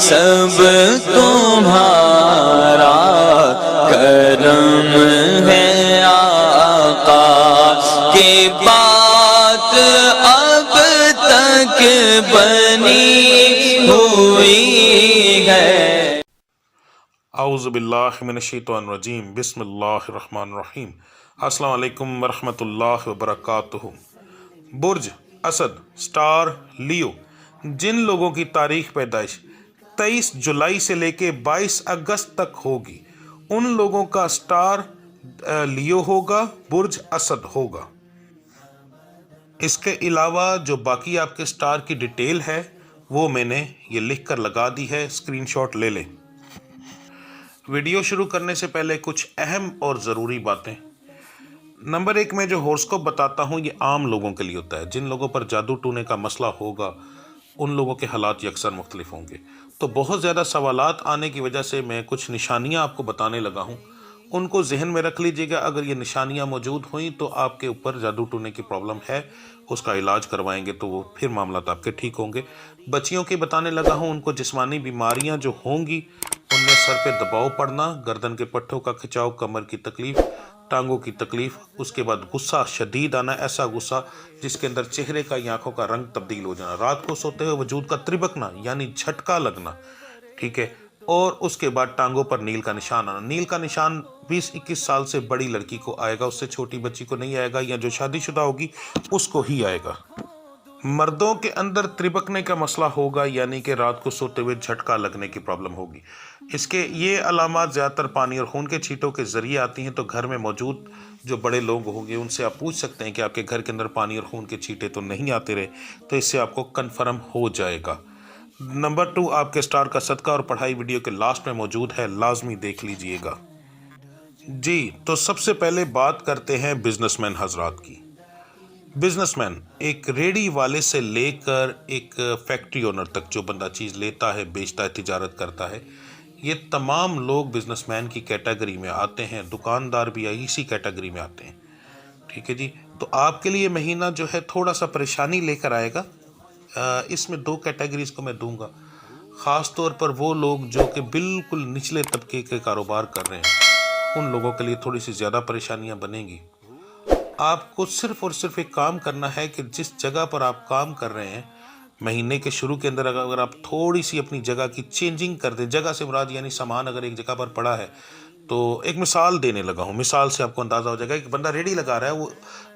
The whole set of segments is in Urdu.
سب تمہارا کرم ہے آقا کی بات اب تک بنی ہوئی ہے۔ اعوذ باللہ من الشیطان الرجیم، بسم اللہ الرحمن الرحیم۔ السلام علیکم ورحمۃ اللہ وبرکاتہ۔ برج اسد، سٹار لیو، جن لوگوں کی تاریخ پیدائش 23 جولائی سے لے کے 22 اگست تک ہوگی، ان لوگوں کا سٹار لیو ہوگا، برج اسد ہوگا۔ اس کے علاوہ جو باقی آپ کے سٹار کی ڈیٹیل ہے وہ میں نے یہ لکھ کر لگا دی ہے، اسکرین شاٹ لے لیں۔ ویڈیو شروع کرنے سے پہلے کچھ اہم اور ضروری باتیں۔ نمبر 1، میں جو ہورسکوپ بتاتا ہوں یہ عام لوگوں کے لیے ہوتا ہے۔ جن لوگوں پر جادو ٹونے کا مسئلہ ہوگا ان لوگوں کے حالات یکسر مختلف ہوں گے، تو بہت زیادہ سوالات آنے کی وجہ سے میں کچھ نشانیاں آپ کو بتانے لگا ہوں، ان کو ذہن میں رکھ لیجئے گا۔ اگر یہ نشانیاں موجود ہوئیں تو آپ کے اوپر جادو ٹونے کی پرابلم ہے، اس کا علاج کروائیں گے تو وہ پھر معاملات آپ کے ٹھیک ہوں گے۔ بچیوں کے بتانے لگا ہوں، ان کو جسمانی بیماریاں جو ہوں گی ان میں سر پہ دباؤ پڑنا، گردن کے پٹھوں کا کھچاؤ، کمر کی تکلیف، ٹانگوں کی تکلیف، اس کے بعد غصہ شدید آنا، ایسا غصہ جس کے اندر چہرے کا یا آنکھوں کا رنگ تبدیل ہو جانا، رات کو سوتے ہوئے وجود کا تربکنا یعنی جھٹکا لگنا، ٹھیک ہے، اور اس کے بعد ٹانگوں پر نیل کا نشان آنا۔ نیل کا نشان 20-21 سال سے بڑی لڑکی کو آئے گا، اس سے چھوٹی بچی کو نہیں آئے گا، یا جو شادی شدہ ہوگی اس کو ہی آئے گا۔ مردوں کے اندر تربکنے کا مسئلہ ہوگا، یعنی کہ رات کو سوتے ہوئے جھٹکا لگنے کی پرابلم ہوگی۔ اس کے یہ علامات زیادہ تر پانی اور خون کے چھینٹوں کے ذریعے آتی ہیں، تو گھر میں موجود جو بڑے لوگ ہوں گے ان سے آپ پوچھ سکتے ہیں کہ آپ کے گھر کے اندر پانی اور خون کے چھینٹے تو نہیں آتے رہے، تو اس سے آپ کو کنفرم ہو جائے گا۔ نمبر 2، آپ کے سٹار کا صدقہ اور پڑھائی ویڈیو کے لاسٹ میں موجود ہے، لازمی دیکھ لیجئے گا۔ جی تو سب سے پہلے بات کرتے ہیں بزنس مین حضرات کی۔ بزنس مین ایک ریڑی والے سے لے کر ایک فیکٹری اونر تک، جو بندہ چیز لیتا ہے، بیچتا ہے، تجارت کرتا ہے، یہ تمام لوگ بزنس مین کی کیٹیگری میں آتے ہیں۔ دکاندار بھی اسی کیٹیگری میں آتے ہیں، ٹھیک ہے جی۔ تو آپ کے لیے مہینہ جو ہے تھوڑا سا پریشانی لے کر آئے گا۔ اس میں 2 کیٹیگریز کو میں دوں گا، خاص طور پر وہ لوگ جو کہ بالکل نچلے طبقے کے کاروبار کر رہے ہیں، ان لوگوں کے لیے تھوڑی سی زیادہ پریشانیاں بنیں گی۔ آپ کو صرف اور صرف ایک کام کرنا ہے کہ جس جگہ پر آپ کام کر رہے ہیں، مہینے کے شروع کے اندر اگر آپ تھوڑی سی اپنی جگہ کی چینجنگ کر دیں، جگہ سے مراد یعنی سامان اگر ایک جگہ پر پڑا ہے، تو ایک مثال دینے لگا ہوں، مثال سے آپ کو اندازہ ہو جائے گا۔ ایک بندہ ریڑھی لگا رہا ہے، وہ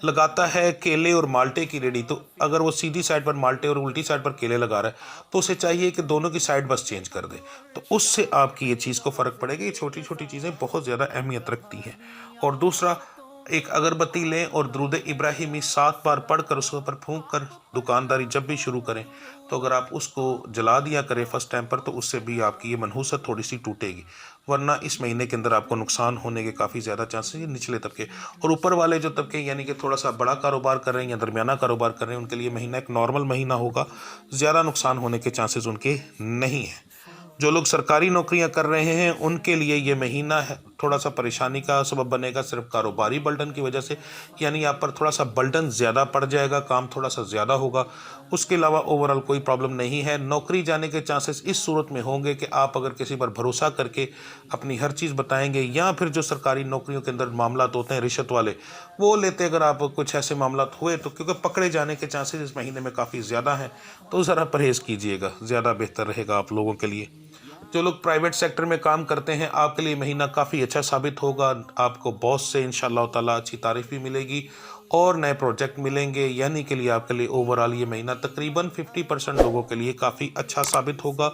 لگاتا ہے کیلے اور مالٹے کی ریڑھی، تو اگر وہ سیدھی سائڈ پر مالٹے اور الٹی سائڈ پر کیلے لگا رہا ہے تو اسے چاہیے کہ دونوں کی سائڈ بس چینج کر دے، تو اس سے آپ کی یہ چیز کو فرق پڑے گا۔ یہ چھوٹی چھوٹی چیزیں بہت زیادہ اہمیت رکھتی ہیں۔ اور دوسرا، ایک اگربتی لیں اور درود ابراہیمی 7 بار پڑھ کر اس پر پھونک کر دکانداری جب بھی شروع کریں، تو اگر آپ اس کو جلا دیا کریں فرسٹ ٹائم پر، تو اس سے بھی آپ کی یہ منحوست تھوڑی سی ٹوٹے گی، ورنہ اس مہینے کے اندر آپ کو نقصان ہونے کے کافی زیادہ چانسز ہیں۔ نچلے طبقے اور اوپر والے جو طبقے یعنی کہ تھوڑا سا بڑا کاروبار کر رہے ہیں یا درمیانہ کاروبار کر رہے ہیں، ان کے لیے مہینہ ایک نارمل مہینہ ہوگا، زیادہ نقصان ہونے کے چانسز ان کے نہیں ہیں۔ جو لوگ سرکاری نوکریاں کر رہے ہیں ان کے لیے یہ مہینہ ہے تھوڑا سا پریشانی کا سبب بنے گا، صرف کاروباری بلڈن کی وجہ سے، یعنی آپ پر تھوڑا سا بلڈن زیادہ پڑ جائے گا، کام تھوڑا سا زیادہ ہوگا۔ اس کے علاوہ اوورال کوئی پرابلم نہیں ہے۔ نوکری جانے کے چانسز اس صورت میں ہوں گے کہ آپ اگر کسی پر بھروسہ کر کے اپنی ہر چیز بتائیں گے، یا پھر جو سرکاری نوکریوں کے اندر معاملات ہوتے ہیں رشوت والے، وہ لیتے اگر آپ کچھ ایسے معاملات ہوئے تو، کیونکہ پکڑے جانے کے چانسز اس مہینے میں کافی زیادہ ہیں، تو ذرا پرہیز کیجئے گا، زیادہ بہتر رہے گا آپ لوگوں کے لیے۔ جو لوگ پرائیویٹ سیکٹر میں کام کرتے ہیں، آپ کے لیے مہینہ کافی اچھا ثابت ہوگا۔ آپ کو باس سے انشاءاللہ تعالیٰ اچھی تعریف بھی ملے گی اور نئے پروجیکٹ ملیں گے، یعنی کہ لیے آپ کے لیے اوورال یہ مہینہ تقریباً 50% لوگوں کے لیے کافی اچھا ثابت ہوگا۔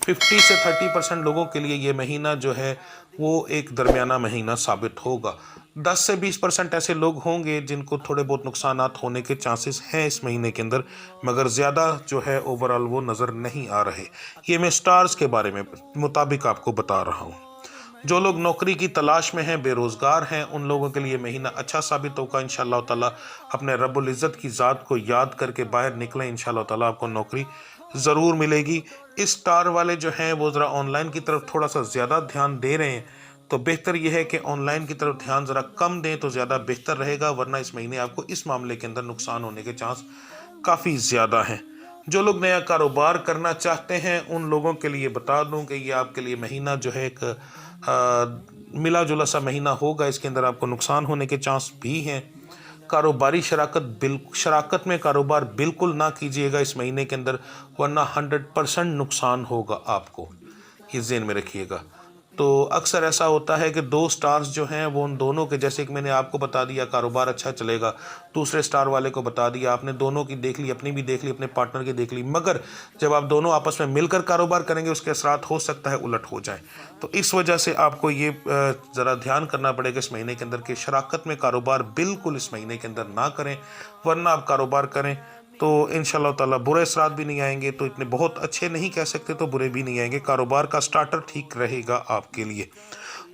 50 سے 30% لوگوں کے لیے یہ مہینہ جو ہے وہ ایک درمیانہ مہینہ ثابت ہوگا۔ 10 سے 20% ایسے لوگ ہوں گے جن کو تھوڑے بہت نقصانات ہونے کے چانسز ہیں اس مہینے کے اندر، مگر زیادہ جو ہے اوورال وہ نظر نہیں آ رہے۔ یہ میں سٹارز کے بارے میں مطابق آپ کو بتا رہا ہوں۔ جو لوگ نوکری کی تلاش میں ہیں، بے روزگار ہیں، ان لوگوں کے لیے مہینہ اچھا ثابت ہوگا انشاءاللہ تعالیٰ۔ اپنے رب العزت کی ذات کو یاد کر کے باہر نکلیں، انشاءاللہ تعالیٰ آپ کو نوکری ضرور ملے گی۔ اس سٹار والے جو ہیں وہ ذرا آن لائن کی طرف تھوڑا سا زیادہ دھیان دے رہے ہیں، تو بہتر یہ ہے کہ آن لائن کی طرف دھیان ذرا کم دیں تو زیادہ بہتر رہے گا، ورنہ اس مہینے آپ کو اس معاملے کے اندر نقصان ہونے کے چانس کافی زیادہ ہیں۔ جو لوگ نیا کاروبار کرنا چاہتے ہیں ان لوگوں کے لیے بتا دوں کہ یہ آپ کے لیے مہینہ جو ہے ایک ملا جلا سا مہینہ ہوگا. اس کے اندر آپ کو نقصان ہونے کے چانس بھی ہیں. کاروباری شراکت میں کاروبار بالکل نہ کیجیے گا اس مہینے کے اندر، ورنہ 100% نقصان ہوگا آپ کو، یہ ذہن میں رکھیے گا. تو اکثر ایسا ہوتا ہے کہ 2 سٹارز جو ہیں وہ ان دونوں کے، جیسے کہ میں نے آپ کو بتا دیا کاروبار اچھا چلے گا، دوسرے سٹار والے کو بتا دیا، آپ نے دونوں کی دیکھ لی، اپنی بھی دیکھ لی، اپنے پارٹنر کی دیکھ لی، مگر جب آپ دونوں آپس میں مل کر کاروبار کریں گے اس کے اثرات ہو سکتا ہے الٹ ہو جائیں. تو اس وجہ سے آپ کو یہ ذرا دھیان کرنا پڑے گا اس مہینے کے اندر کہ شراکت میں کاروبار بالکل اس مہینے کے اندر نہ کریں، ورنہ آپ کاروبار کریں تو انشاءاللہ تعالیٰ برے اثرات بھی نہیں آئیں گے. تو اتنے بہت اچھے نہیں کہہ سکتے تو برے بھی نہیں آئیں گے. کاروبار کا سٹارٹر ٹھیک رہے گا آپ کے لیے.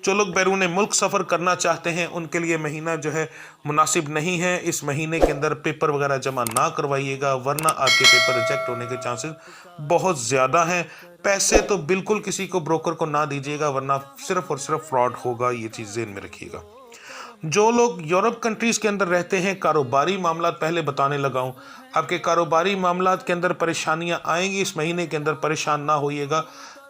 جو لوگ بیرون ملک سفر کرنا چاہتے ہیں ان کے لیے مہینہ جو ہے مناسب نہیں ہے. اس مہینے کے اندر پیپر وغیرہ جمع نہ کروائیے گا، ورنہ آپ کے پیپر ریجیکٹ ہونے کے چانسز بہت زیادہ ہیں. پیسے تو بالکل کسی کو بروکر کو نہ دیجیے گا، ورنہ صرف اور صرف فراڈ ہوگا. یہ چیز ذہن میں رکھیے گا. جو لوگ یورپ کنٹریز کے اندر رہتے ہیں، کاروباری معاملات پہلے بتانے لگا ہوں. آپ کے کاروباری معاملات کے اندر پریشانیاں آئیں گی اس مہینے کے اندر، پریشان نہ ہوئیے گا.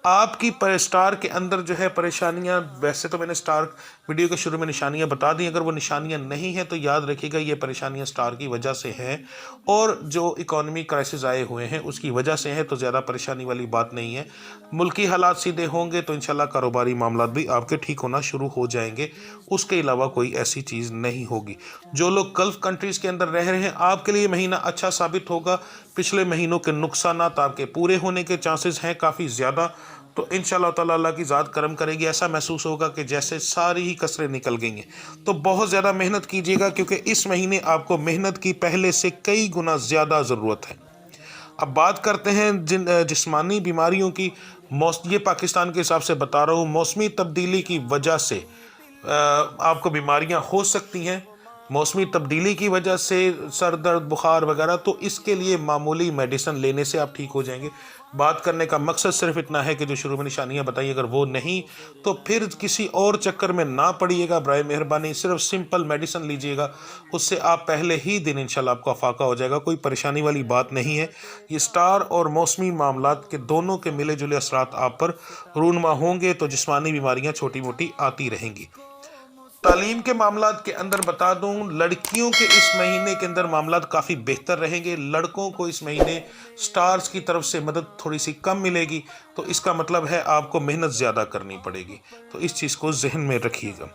آپ کی سٹار کے اندر جو ہے پریشانیاں، ویسے تو میں نے سٹار ویڈیو کے شروع میں نشانیاں بتا دی، اگر وہ نشانیاں نہیں ہیں تو یاد رکھیے گا یہ پریشانیاں سٹار کی وجہ سے ہیں، اور جو اکانومی کرائسس آئے ہوئے ہیں اس کی وجہ سے ہیں. تو زیادہ پریشانی والی بات نہیں ہے. ملکی حالات سیدھے ہوں گے تو انشاءاللہ کاروباری معاملات بھی آپ کے ٹھیک ہونا شروع ہو جائیں گے. اس کے علاوہ کوئی ایسی چیز نہیں ہوگی. جو لوگ گلف کنٹریز کے اندر رہ رہے ہیں آپ کے لیے مہینہ اچھا ثابت ہوگا. پچھلے مہینوں کے نقصانات آپ کے پورے ہونے کے چانسز ہیں کافی زیادہ. تو انشاءاللہ تعالیٰ اللہ کی ذات کرم کرے گی. ایسا محسوس ہوگا کہ جیسے ساری ہی کسریں نکل گئی ہیں. تو بہت زیادہ محنت کیجیے گا کیونکہ اس مہینے آپ کو محنت کی پہلے سے کئی گنا زیادہ ضرورت ہے. اب بات کرتے ہیں جسمانی بیماریوں کی. یہ پاکستان کے حساب سے بتا رہا ہوں، موسمی تبدیلی کی وجہ سے آپ کو بیماریاں ہو سکتی ہیں. موسمی تبدیلی کی وجہ سے سر درد، بخار وغیرہ، تو اس کے لیے معمولی میڈیسن لینے سے آپ ٹھیک ہو جائیں گے. بات کرنے کا مقصد صرف اتنا ہے کہ جو شروع میں نشانیاں بتائیں اگر وہ نہیں تو پھر کسی اور چکر میں نہ پڑیے گا. برائے مہربانی صرف سمپل میڈیسن لیجیے گا، اس سے آپ پہلے ہی دن انشاءاللہ آپ کو افاقہ ہو جائے گا. کوئی پریشانی والی بات نہیں ہے. یہ سٹار اور موسمی معاملات کے دونوں کے ملے جلے اثرات آپ پر رونما ہوں گے، تو جسمانی بیماریاں چھوٹی موٹی آتی رہیں گی. تعلیم کے معاملات کے اندر بتا دوں، لڑکیوں کے اس مہینے کے اندر معاملات کافی بہتر رہیں گے. لڑکوں کو اس مہینے سٹارز کی طرف سے مدد تھوڑی سی کم ملے گی، تو اس کا مطلب ہے آپ کو محنت زیادہ کرنی پڑے گی. تو اس چیز کو ذہن میں رکھیے گا.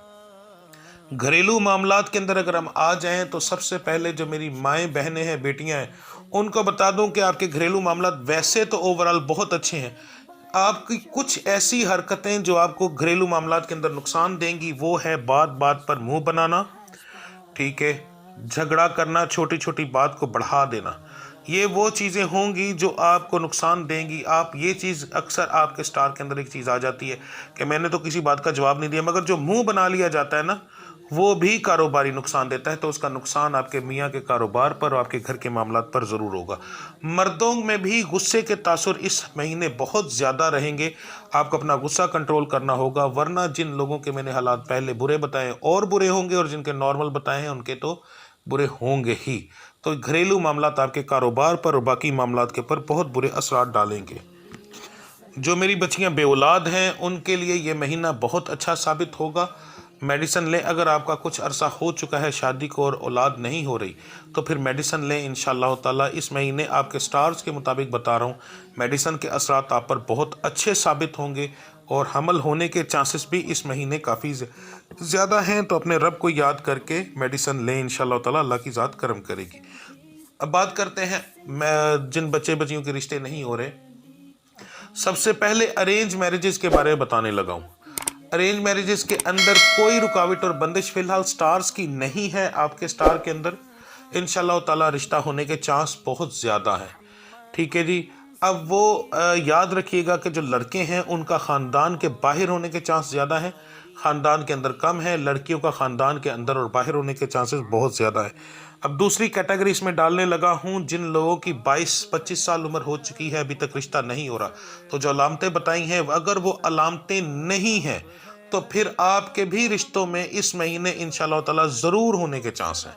گھریلو معاملات کے اندر اگر ہم آ جائیں تو سب سے پہلے جو میری مائیں بہنیں ہیں، بیٹیاں ہیں، ان کو بتا دوں کہ آپ کے گھریلو معاملات ویسے تو اوورال بہت اچھے ہیں. آپ کی کچھ ایسی حرکتیں جو آپ کو گھریلو معاملات کے اندر نقصان دیں گی، وہ ہے بات بات پر منہ بنانا، ٹھیک ہے، جھگڑا کرنا، چھوٹی چھوٹی بات کو بڑھا دینا. یہ وہ چیزیں ہوں گی جو آپ کو نقصان دیں گی. آپ یہ چیز اکثر آپ کے سٹار کے اندر ایک چیز آ جاتی ہے کہ میں نے تو کسی بات کا جواب نہیں دیا، مگر جو منہ بنا لیا جاتا ہے نا وہ بھی کاروباری نقصان دیتا ہے. تو اس کا نقصان آپ کے میاں کے کاروبار پر اور آپ کے گھر کے معاملات پر ضرور ہوگا. مردوں میں بھی غصے کے تاثر اس مہینے بہت زیادہ رہیں گے. آپ کو اپنا غصہ کنٹرول کرنا ہوگا، ورنہ جن لوگوں کے میں نے حالات پہلے برے بتائے اور برے ہوں گے، اور جن کے نارمل بتائے ہیں ان کے تو برے ہوں گے ہی. تو گھریلو معاملات آپ کے کاروبار پر اور باقی معاملات کے اوپر بہت برے اثرات ڈالیں گے. جو میری بچیاں بے اولاد ہیں ان کے لیے یہ مہینہ بہت اچھا ثابت ہوگا. میڈیسن لیں. اگر آپ کا کچھ عرصہ ہو چکا ہے شادی کو اور اولاد نہیں ہو رہی تو پھر میڈیسن لیں انشاءاللہ تعالیٰ. اس مہینے آپ کے سٹارز کے مطابق بتا رہا ہوں، میڈیسن کے اثرات آپ پر بہت اچھے ثابت ہوں گے، اور حمل ہونے کے چانسز بھی اس مہینے کافی زیادہ ہیں. تو اپنے رب کو یاد کر کے میڈیسن لیں انشاءاللہ تعالیٰ، اللہ کی ذات کرم کرے گی. اب بات کرتے ہیں جن بچے بچیوں کے رشتے نہیں ہو رہے. سب سے پہلے ارینج میرجز کے بارے میں بتانے لگا ہوں. ارینج میرجز کے اندر کوئی رکاوٹ اور بندش فی الحال سٹارز کی نہیں ہے. آپ کے سٹار کے اندر انشاءاللہ تعالیٰ رشتہ ہونے کے چانس بہت زیادہ ہیں، ٹھیک ہے جی. اب وہ یاد رکھیے گا کہ جو لڑکے ہیں ان کا خاندان کے باہر ہونے کے چانس زیادہ ہیں، خاندان کے اندر کم ہے. لڑکیوں کا خاندان کے اندر اور باہر ہونے کے چانسز بہت زیادہ ہیں. اب دوسری کیٹیگری اس میں ڈالنے لگا ہوں، جن لوگوں کی 22-25 سال عمر ہو چکی ہے ابھی تک رشتہ نہیں ہو رہا. تو جو علامتیں بتائی ہیں اگر وہ علامتیں نہیں ہیں تو پھر آپ کے بھی رشتوں میں اس مہینے انشاءاللہ تعالیٰ ضرور ہونے کے چانس ہیں،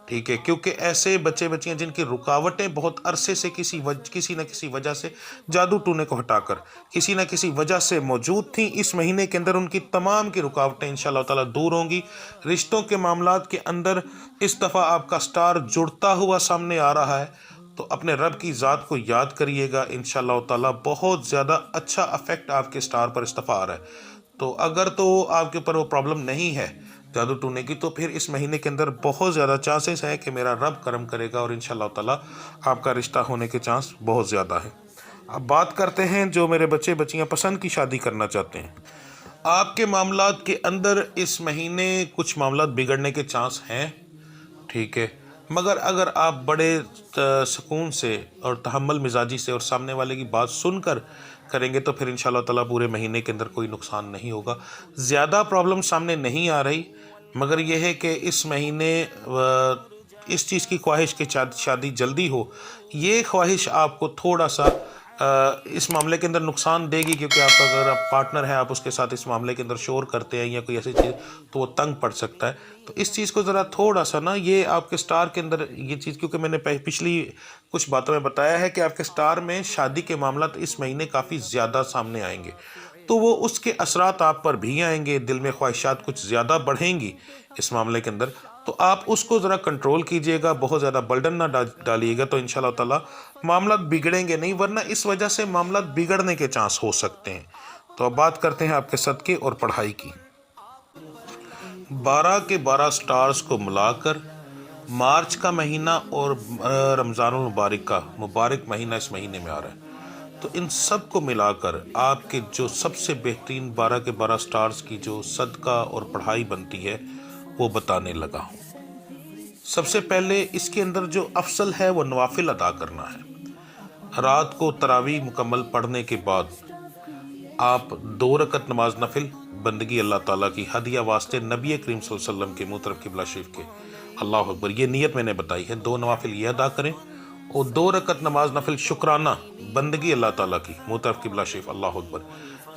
ٹھیک ہے، کیونکہ ایسے بچے بچیاں جن کی رکاوٹیں بہت عرصے سے کسی نہ کسی وجہ سے جادو ٹونے کو ہٹا کر کسی نہ کسی وجہ سے موجود تھیں، اس مہینے کے اندر ان کی تمام کی رکاوٹیں انشاءاللہ تعالیٰ دور ہوں گی۔ رشتوں کے معاملات کے اندر اس دفعہ آپ کا سٹار جڑتا ہوا سامنے آ رہا ہے، تو اپنے رب کی ذات کو یاد کریے گا، انشاءاللہ تعالیٰ بہت زیادہ اچھا افیکٹ آپ کے سٹار پر اس دفعہ آ رہا ہے۔ تو اگر تو آپ کے اوپر وہ پرابلم نہیں ہے جادو ٹونے کی، تو پھر اس مہینے کے اندر بہت زیادہ چانسز ہے کہ میرا رب کرم کرے گا اور انشاءاللہ تعالیٰ آپ کا رشتہ ہونے کے چانس بہت زیادہ ہیں۔ اب بات کرتے ہیں جو میرے بچے بچیاں پسند کی شادی کرنا چاہتے ہیں۔ آپ کے معاملات کے اندر اس مہینے کچھ معاملات بگڑنے کے چانس ہیں، ٹھیک ہے، مگر اگر آپ بڑے سکون سے اور تحمل مزاجی سے اور سامنے والے کی بات سن کر کریں گے تو پھر انشاءاللہ تعالیٰ پورے مہینے کے اندر کوئی نقصان نہیں ہوگا۔ زیادہ پرابلم سامنے نہیں آ رہی، مگر یہ ہے کہ اس مہینے اس چیز کی خواہش کہ شادی جلدی ہو، یہ خواہش آپ کو تھوڑا سا اس معاملے کے اندر نقصان دے گی، کیونکہ آپ اگر آپ پارٹنر ہیں، آپ اس کے ساتھ اس معاملے کے اندر شور کرتے ہیں یا کوئی ایسی چیز، تو وہ تنگ پڑ سکتا ہے۔ تو اس چیز کو ذرا تھوڑا سا نا، یہ آپ کے سٹار کے اندر یہ چیز، کیونکہ میں نے پچھلی کچھ باتوں میں بتایا ہے کہ آپ کے سٹار میں شادی کے معاملات اس مہینے کافی زیادہ سامنے آئیں گے، تو وہ اس کے اثرات آپ پر بھی آئیں گے، دل میں خواہشات کچھ زیادہ بڑھیں گی اس معاملے کے اندر، تو آپ اس کو ذرا کنٹرول کیجئے گا، بہت زیادہ برڈن نہ ڈالیے گا، تو انشاءاللہ تعالیٰ معاملات بگڑیں گے نہیں، ورنہ اس وجہ سے معاملات بگڑنے کے چانس ہو سکتے ہیں۔ تو اب بات کرتے ہیں آپ کے صدقے اور پڑھائی کی۔ 12 کے 12 سٹارز کو ملا کر مارچ کا مہینہ اور رمضان المبارک کا مبارک مہینہ اس مہینے میں آ رہا ہے، تو ان سب کو ملا کر آپ کے جو سب سے بہترین 12 کے 12 سٹارز کی جو صدقہ اور پڑھائی بنتی ہے وہ بتانے لگا ہوں۔ سب سے پہلے اس کے اندر جو افضل ہے وہ نوافل ادا کرنا ہے۔ رات کو تراویح مکمل پڑھنے کے بعد آپ 2 رکعت نماز نفل بندگی اللہ تعالیٰ کی ہدیہ واسطے نبی کریم صلی اللہ علیہ وسلم کے منہ طرف قبلہ شریف کے، اللہ اکبر، یہ نیت میں نے بتائی ہے، 2 نوافل یہ ادا کریں اور 2 رکعت نماز نفل شکرانہ بندگی اللہ تعالیٰ کی منہ طرف قبلہ شریف، اللہ اکبر،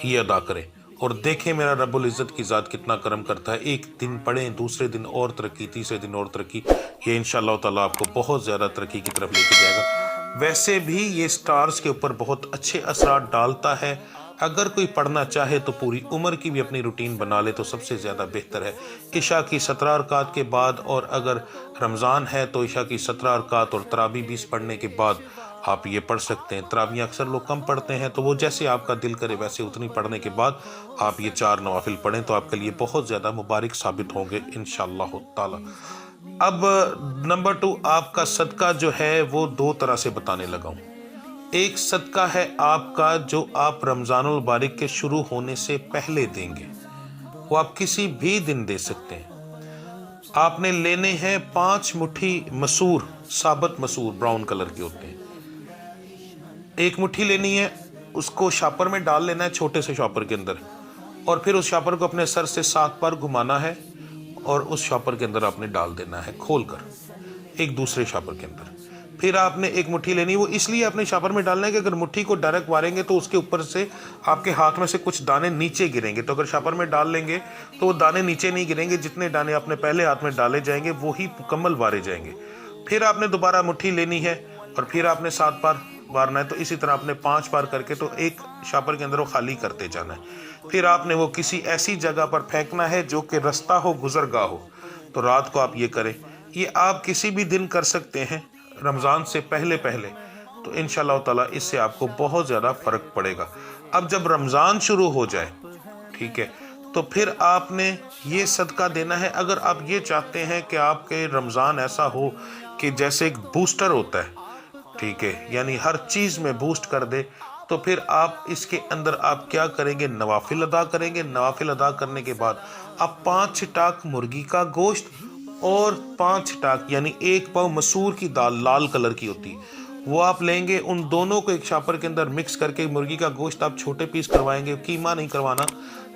یہ ادا کریں، اور دیکھیں میرا رب العزت کی ذات کتنا کرم کرتا ہے۔ ایک دن پڑھیں، دوسرے دن اور ترقی، تیسرے دن اور ترقی، یہ انشاءاللہ تعالیٰ آپ کو بہت زیادہ ترقی کی طرف لے کے جائے گا۔ ویسے بھی یہ سٹارز کے اوپر بہت اچھے اثرات ڈالتا ہے، اگر کوئی پڑھنا چاہے تو پوری عمر کی بھی اپنی روٹین بنا لے تو سب سے زیادہ بہتر ہے۔ عشاء کی 17 رکعات کے بعد، اور اگر رمضان ہے تو عشاء کی 17 رکعات اور تراویح 20 پڑھنے کے بعد آپ یہ پڑھ سکتے ہیں۔ تراویح اکثر لوگ کم پڑھتے ہیں، تو وہ جیسے آپ کا دل کرے ویسے اتنی پڑھنے کے بعد آپ یہ 4 نوافل پڑھیں تو آپ کے لیے بہت زیادہ مبارک ثابت ہوں گے انشاءاللہ تعالی۔ اب نمبر 2، آپ کا صدقہ جو ہے وہ 2 طرح سے بتانے لگا ہوں۔ ایک صدقہ ہے آپ کا جو آپ رمضان المبارک کے شروع ہونے سے پہلے دیں گے، وہ آپ کسی بھی دن دے سکتے ہیں۔ آپ نے لینے ہیں 5 مٹھی مسور، ثابت مسور، براؤن کلر کے ہوتے ہیں، 1 مٹھی لینی ہے، اس کو شاپر میں ڈال لینا ہے، چھوٹے سے شاپر کے اندر، اور پھر اس شاپر کو اپنے سر سے 7 بار گھمانا ہے اور اس شاپر کے اندر آپ نے ڈال دینا ہے کھول کر ایک دوسرے شاپر کے اندر۔ پھر آپ نے 1 مٹھی لینی، وہ اس لیے اپنے شاپر میں ڈالنا ہے کہ اگر مٹھی کو ڈائریکٹ ماریں گے تو اس کے اوپر سے آپ کے ہاتھ میں سے کچھ دانے نیچے گریں گے، تو اگر شاپر میں ڈال لیں گے تو وہ دانے نیچے نہیں گریں گے، جتنے دانے آپ نے پہلے ہاتھ میں ڈالے جائیں گے وہی مکمل وارے جائیں گے۔ پھر آپ نے دوبارہ مٹھی لینی ہے اور پھر آپ نے 7 بار وارنا ہے، تو اسی طرح آپ نے 5 بار کر کے تو ایک شاپر کے اندر وہ خالی کرتے جانا ہے۔ پھر آپ نے وہ کسی ایسی جگہ پر پھینکنا ہے جو کہ رستہ ہو، گزرگاہ ہو، تو رات کو آپ یہ کریں۔ یہ آپ کسی بھی دن کر سکتے ہیں رمضان سے پہلے تو انشاءاللہ تعالیٰ اس سے آپ کو بہت زیادہ فرق پڑے گا۔ اب جب رمضان شروع ہو جائے، ٹھیک ہے، تو پھر آپ نے یہ صدقہ دینا ہے۔ اگر آپ یہ چاہتے ہیں کہ آپ کے رمضان ایسا ہو کہ جیسے ایک بوسٹر ہوتا ہے، ٹھیک ہے، یعنی ہر چیز میں بوسٹ کر دے، تو پھر آپ اس کے اندر آپ کیا کریں گے، نوافل ادا کریں گے۔ نوافل ادا کرنے کے بعد آپ 5 چھٹاک مرغی کا گوشت اور 5 چھٹاک یعنی 1 پاؤ مسور کی دال، لال کلر کی ہوتی، وہ آپ لیں گے۔ ان دونوں کو ایک شاپر کے اندر مکس کر کے، مرغی کا گوشت آپ چھوٹے پیس کروائیں گے، قیمہ نہیں کروانا،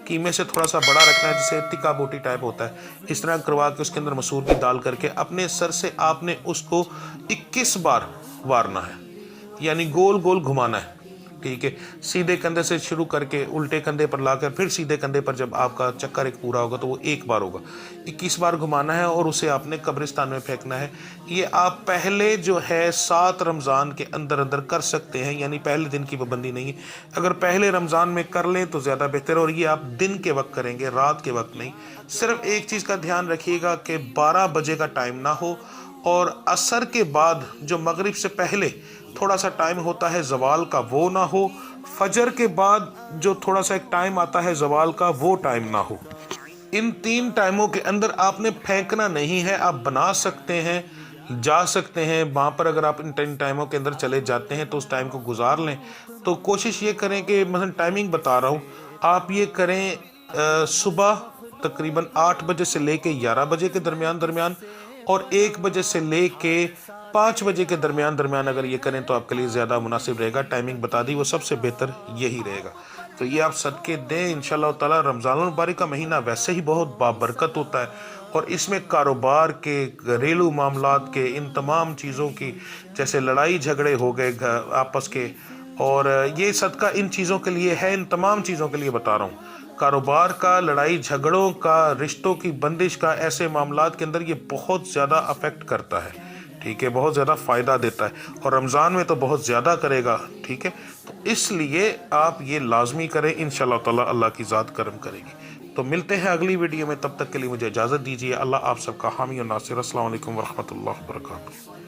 قیمے سے تھوڑا سا بڑا رکھنا ہے، جسے ٹکا بوٹی ٹائپ ہوتا ہے، اس طرح کروا کے اس کے اندر مسور کی دال کر کے اپنے سر سے آپ نے اس کو 21 بار وارنا ہے، یعنی گول گول گھمانا ہے، ٹھیک ہے، سیدھے کندھے سے شروع کر کے الٹے کندھے پر لا کر پھر سیدھے کندھے پر جب آپ کا چکر ایک پورا ہوگا تو وہ 1 بار ہوگا، 21 بار گھمانا ہے اور اسے آپ نے قبرستان میں پھینکنا ہے۔ یہ آپ پہلے جو ہے 7 رمضان کے اندر اندر کر سکتے ہیں، یعنی پہلے دن کی پابندی نہیں ہے، اگر پہلے رمضان میں کر لیں تو زیادہ بہتر ہے، اور یہ آپ دن کے وقت کریں گے، رات کے وقت نہیں۔ صرف ایک چیز کا دھیان رکھیے گا کہ 12 بجے کا ٹائم نہ ہو، اور عصر کے بعد جو مغرب سے پہلے تھوڑا سا ٹائم ہوتا ہے زوال کا وہ نہ ہو، فجر کے بعد جو تھوڑا سا ایک ٹائم آتا ہے زوال کا وہ ٹائم نہ ہو۔ ان 3 ٹائموں کے اندر آپ نے پھینکنا نہیں ہے۔ آپ بنا سکتے ہیں، جا سکتے ہیں وہاں پر، اگر آپ ان 3 ٹائموں کے اندر چلے جاتے ہیں تو اس ٹائم کو گزار لیں۔ تو کوشش یہ کریں کہ مثلا ٹائمنگ بتا رہا ہوں، آپ یہ کریں صبح تقریباً 8 بجے سے لے کے 11 بجے کے درمیان اور 1 بجے سے لے کے 5 بجے کے درمیان اگر یہ کریں تو آپ کے لیے زیادہ مناسب رہے گا۔ ٹائمنگ بتا دی، وہ سب سے بہتر یہی رہے گا۔ تو یہ آپ صدقے دیں انشاءاللہ تعالی۔ رمضان المبارک کا مہینہ ویسے ہی بہت بابرکت ہوتا ہے، اور اس میں کاروبار کے، گھریلو معاملات کے، ان تمام چیزوں کی، جیسے لڑائی جھگڑے ہو گئے آپس کے، اور یہ صدقہ ان چیزوں کے لیے ہے، ان تمام چیزوں کے لیے بتا رہا ہوں، کاروبار کا، لڑائی جھگڑوں کا، رشتوں کی بندش کا، ایسے معاملات کے اندر یہ بہت زیادہ افیکٹ کرتا ہے، ٹھیک ہے، بہت زیادہ فائدہ دیتا ہے، اور رمضان میں تو بہت زیادہ کرے گا، ٹھیک ہے۔ تو اس لیے آپ یہ لازمی کریں، انشاءاللہ تعالی اللہ کی ذات کرم کرے گی۔ تو ملتے ہیں اگلی ویڈیو میں، تب تک کے لیے مجھے اجازت دیجیے۔ اللہ آپ سب کا حامی و ناصر۔ السلام علیکم ورحمۃ اللہ وبرکاتہ۔